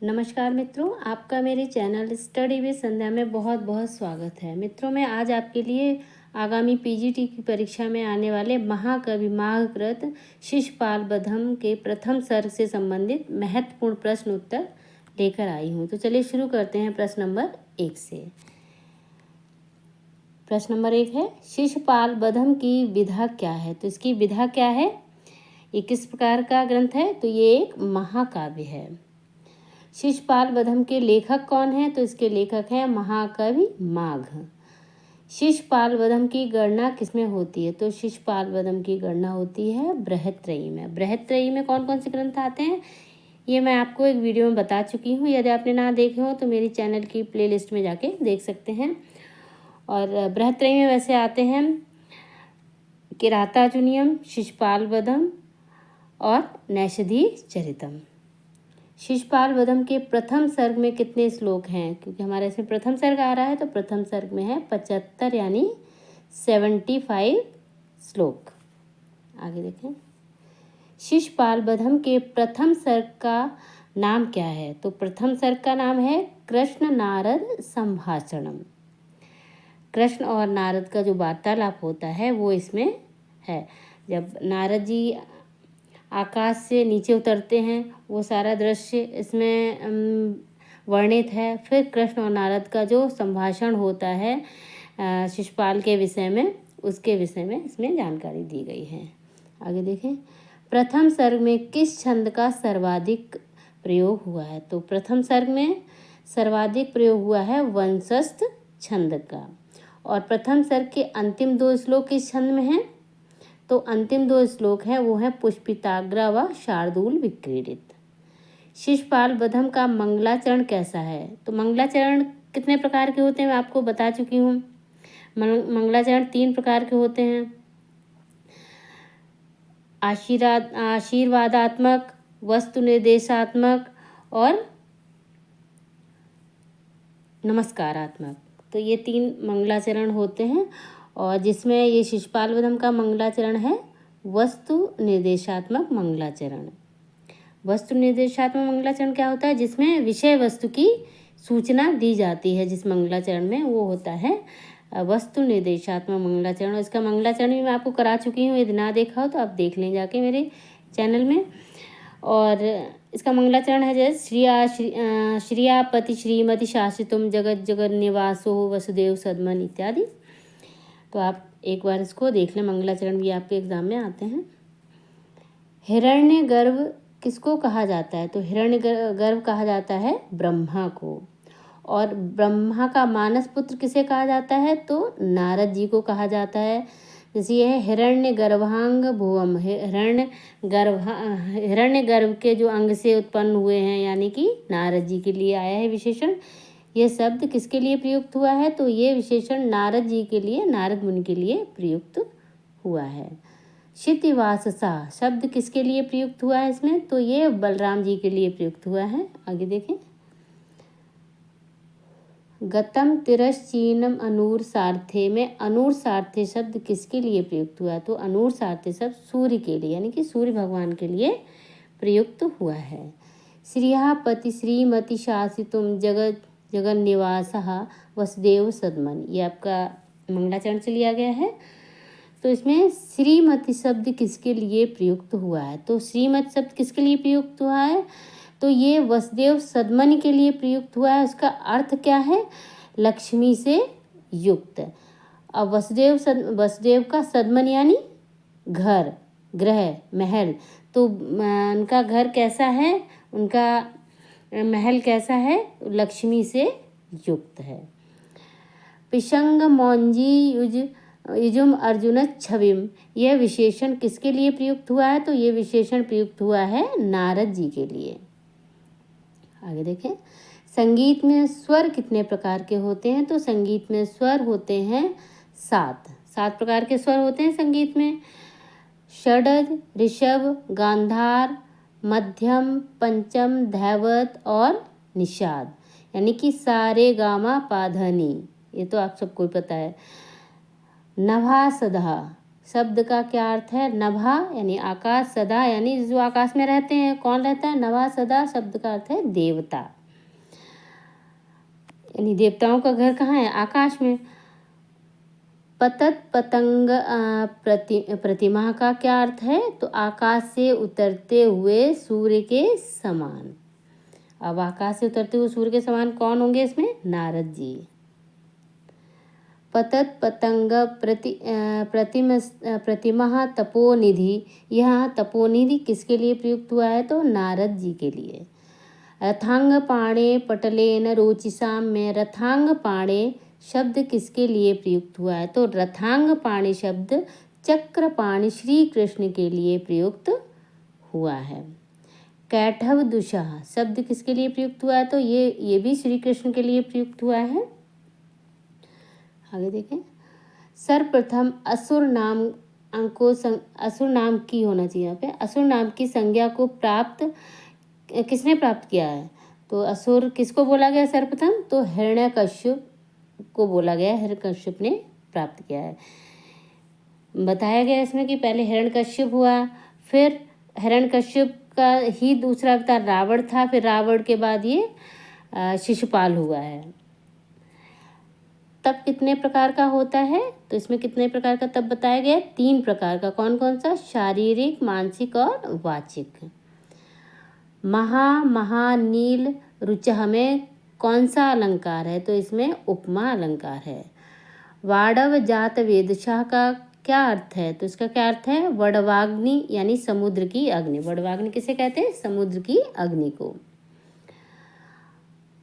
नमस्कार मित्रों, आपका मेरे चैनल स्टडी विद संध्या में बहुत बहुत स्वागत है। मित्रों, मैं आज आपके लिए आगामी पीजीटी की परीक्षा में आने वाले महाकवि माघकृत शिशुपाल बधम के प्रथम सर्ग से संबंधित महत्वपूर्ण प्रश्न उत्तर लेकर आई हूँ। तो चलिए शुरू करते हैं प्रश्न नंबर 1 से। प्रश्न नंबर 1 है, शिशुपाल बधम की विधा क्या है? तो इसकी विधा क्या है? ये किस प्रकार का ग्रंथ है? तो ये एक महाकाव्य है। शिशुपाल बधम के लेखक कौन हैं? तो इसके लेखक हैं महाकवि माघ। शिशुपाल बधम की गणना किसमें होती है? तो शिशुपाल बधम की गणना होती है बृहत्त्रयी में। बृहत्त्रयी में कौन कौन से ग्रंथ आते हैं ये मैं आपको एक वीडियो में बता चुकी हूँ। यदि आपने ना देखे हो तो मेरी चैनल की प्लेलिस्ट में जाके देख सकते हैं। और बृहत्त्रयी में वैसे आते हैं किरातार्जुनीयम, शिशुपाल बधम और नैषधि चरितम। शिशुपाल बधम के प्रथम सर्ग में कितने श्लोक हैं? क्योंकि हमारे इसमें प्रथम सर्ग आ रहा है तो प्रथम सर्ग में है 75 यानी 75 श्लोक। आगे देखें, शिशुपाल बधम के प्रथम सर्ग का नाम क्या है? तो प्रथम सर्ग का नाम है कृष्ण नारद संभाषणम। कृष्ण और नारद का जो वार्तालाप होता है वो इसमें है। जब नारद जी आकाश से नीचे उतरते हैं वो सारा दृश्य इसमें वर्णित है। फिर कृष्ण और नारद का जो संभाषण होता है शिशुपाल के विषय में, उसके विषय में इसमें जानकारी दी गई है। आगे देखें, प्रथम सर्ग में किस छंद का सर्वाधिक प्रयोग हुआ है? तो प्रथम सर्ग में सर्वाधिक प्रयोग हुआ है वंशस्थ छंद का। और प्रथम सर्ग के अंतिम 2 श्लोक किस छंद में हैं? तो अंतिम 2 श्लोक हैं वो हैं पुष्पिताग्र व शार्दूल विक्रीडित। शिशुपाल बधम का मंगलाचरण कैसा है? तो मंगलाचरण कितने प्रकार के होते हैं मैं आपको बता चुकी हूँ। मंगलाचरण 3 प्रकार के होते हैं, आशीर्वादात्मक, वस्तु निर्देशात्मक और नमस्कारात्मक। तो ये 3 मंगलाचरण होते हैं। और जिसमें ये शिशुपाल बधम का मंगलाचरण है वस्तु निर्देशात्मक मंगलाचरण। वस्तु निर्देशात्मक मंगलाचरण क्या होता है? जिसमें विषय वस्तु की सूचना दी जाती है। जिस मंगलाचरण में वो होता है वस्तु निर्देशात्मक मंगलाचरण। इसका मंगलाचरण भी मैं आपको करा चुकी हूँ, यदि ना देखा हो तो आप देख लें जाके मेरे चैनल में। और इसका मंगलाचरण है जैसे श्रियापति श्रीमती शासितुम जगत जगत निवासो वसुदेव सदमन इत्यादि। तो आप एक बार इसको देख लें, मंगलाचरण भी आपके एग्जाम में आते हैं। हिरण्यगर्भ किसको कहा जाता है? तो हिरण्यगर्भ कहा जाता है ब्रह्मा को। और ब्रह्मा का मानस पुत्र किसे कहा जाता है? तो नारद जी को कहा जाता है। जैसे ये है हिरण्य गर्भांग भुवम, हिरण्य गर्भ के जो अंग से उत्पन्न हुए हैं यानी कि नारद जी के लिए आया है विशेषण। ये शब्द किसके लिए प्रयुक्त हुआ है? तो ये विशेषण नारद जी के लिए, नारद मुनि के लिए प्रयुक्त हुआ है। क्षितिवाससा शब्द किसके लिए प्रयुक्त हुआ है इसमें? तो ये बलराम जी के लिए प्रयुक्त हुआ है। आगे देखें, गतम तिरश्चीनम अनूर सार्थे में अनूर सार्थे शब्द किसके लिए प्रयुक्त हुआ? तो अनूर सार्थे शब्द सूर्य के लिए यानी कि सूर्य भगवान के लिए प्रयुक्त हुआ है। श्रियापति श्रीमती शासितुम जगत जगन निवासः वसुदेव सदमन, ये आपका मंगलाचरण से लिया गया है। तो इसमें श्रीमती शब्द किसके लिए प्रयुक्त हुआ है? तो श्रीमती शब्द किसके लिए प्रयुक्त हुआ है? तो ये वसुदेव सदमन के लिए प्रयुक्त हुआ है। उसका अर्थ क्या है? लक्ष्मी से युक्त। अब वसुदेव का सदमन यानी घर, गृह, महल। तो उनका घर कैसा है, उनका महल कैसा है? लक्ष्मी से युक्त है। पिशंग मौंजी युजुम अर्जुन छविम, यह विशेषण किसके लिए प्रयुक्त हुआ है? तो ये विशेषण प्रयुक्त हुआ है नारद जी के लिए। आगे देखें, संगीत में स्वर कितने प्रकार के होते हैं? तो संगीत में स्वर होते हैं 7 प्रकार के स्वर होते हैं संगीत में। षडज, ऋषभ, गांधार, मध्यम, पंचम, धैवत और निषाद, यानी कि सारे गामा पाधनी, ये तो आप सबको पता है। नभा सदा शब्द का क्या अर्थ है? नभा यानी आकाश, सदा यानी जो आकाश में रहते हैं, कौन रहता है? नभा सदा शब्द का अर्थ है देवता। यानी देवताओं का घर कहाँ है? आकाश में। पतत पतंग प्रतिमा का क्या अर्थ है? तो आकाश से उतरते हुए सूर्य के समान। अब आकाश से उतरते हुए सूर्य के समान कौन होंगे इसमें? नारद जी। पतत पतंग प्रतिमा तपोनिधि, यह तपोनिधि किसके लिए प्रयुक्त हुआ है? तो नारद जी के लिए। रथांग पाणे पटलेन रोचिसाम में रथांग पाणे शब्द किसके लिए प्रयुक्त हुआ है? तो रथांग पाणे शब्द चक्रपाणि श्री कृष्ण के लिए प्रयुक्त हुआ है। कैठव दुशाह शब्द किसके लिए प्रयुक्त हुआ है? तो ये भी श्री कृष्ण के लिए प्रयुक्त हुआ है। आगे देखें। सर्वप्रथम असुर नाम असुर नाम की होना चाहिए यहाँ पे। असुर नाम की संज्ञा को किसने प्राप्त किया है? तो असुर किसको बोला गया सर्वप्रथम? तो हिरण्यकश्यप को बोला गया। हिरण्यकश्यप ने प्राप्त किया है। बताया गया इसमें कि पहले हिरण्यकश्यप हुआ, फिर हिरण्यकश्यप का ही दूसरा अवतार रावण था, फिर रावण के बाद ये शिशुपाल हुआ है। तप कितने प्रकार का होता है? तो इसमें कितने प्रकार का तप बताया गया? 3 प्रकार का। कौन कौन सा? शारीरिक, मानसिक और वाचिक। महानील रुचह में कौन सा अलंकार है? तो इसमें उपमा अलंकार है। वाड़व जात वेदशाह का क्या अर्थ है? तो इसका क्या अर्थ है? वड़वाग्नि यानी समुद्र की अग्नि। वड़वाग्नि किसे कहते हैं? समुद्र की अग्नि को।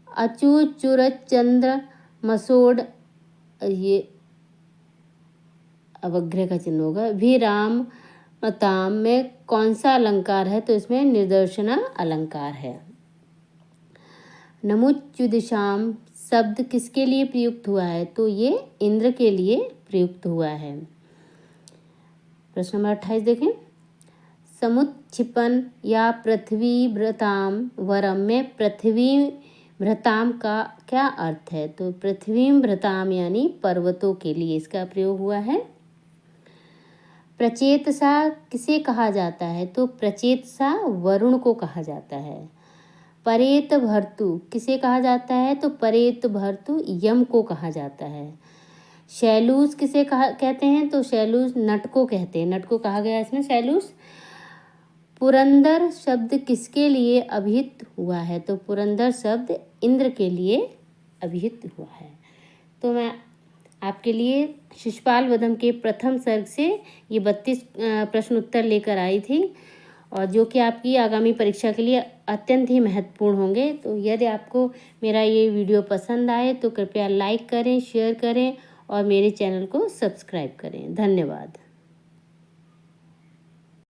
अचु चुर चंद्र मसोड़, ये अवग्रह का चिन्ह होगा। भी राम ताम में कौन सा अलंकार है? तो इसमें निर्देशना अलंकार है। नमुच्युदिशाम शब्द किसके लिए प्रयुक्त हुआ है? तो ये इंद्र के लिए प्रयुक्त हुआ है। प्रश्न नंबर 28 देखें। समुच्छिपन या पृथ्वी भ्रताम वरम में पृथ्वी भ्रताम का क्या अर्थ है? तो पृथ्वी भ्रताम यानी पर्वतों के लिए इसका प्रयोग हुआ है। प्रचेतसा किसे कहा जाता है? तो प्रचेतसा वरुण को कहा जाता है। परेत भर्तु किसे कहा जाता है? तो परेत भर्तु यम को कहा जाता है। शैलूस किसे कहते हैं? तो शैलूस नट को कहते हैं। नट को कहा गया इसमें शैलूस। पुरंदर शब्द किसके लिए अभिहित हुआ है? तो पुरंदर शब्द इंद्र के लिए अभिहित हुआ है। तो मैं आपके लिए शिशुपाल वधम के प्रथम सर्ग से ये 32 प्रश्न उत्तर लेकर आई थी, और जो कि आपकी आगामी परीक्षा के लिए अत्यंत ही महत्वपूर्ण होंगे। तो यदि आपको मेरा ये वीडियो पसंद आए तो कृपया लाइक करें, शेयर करें और मेरे चैनल को सब्सक्राइब करें। धन्यवाद।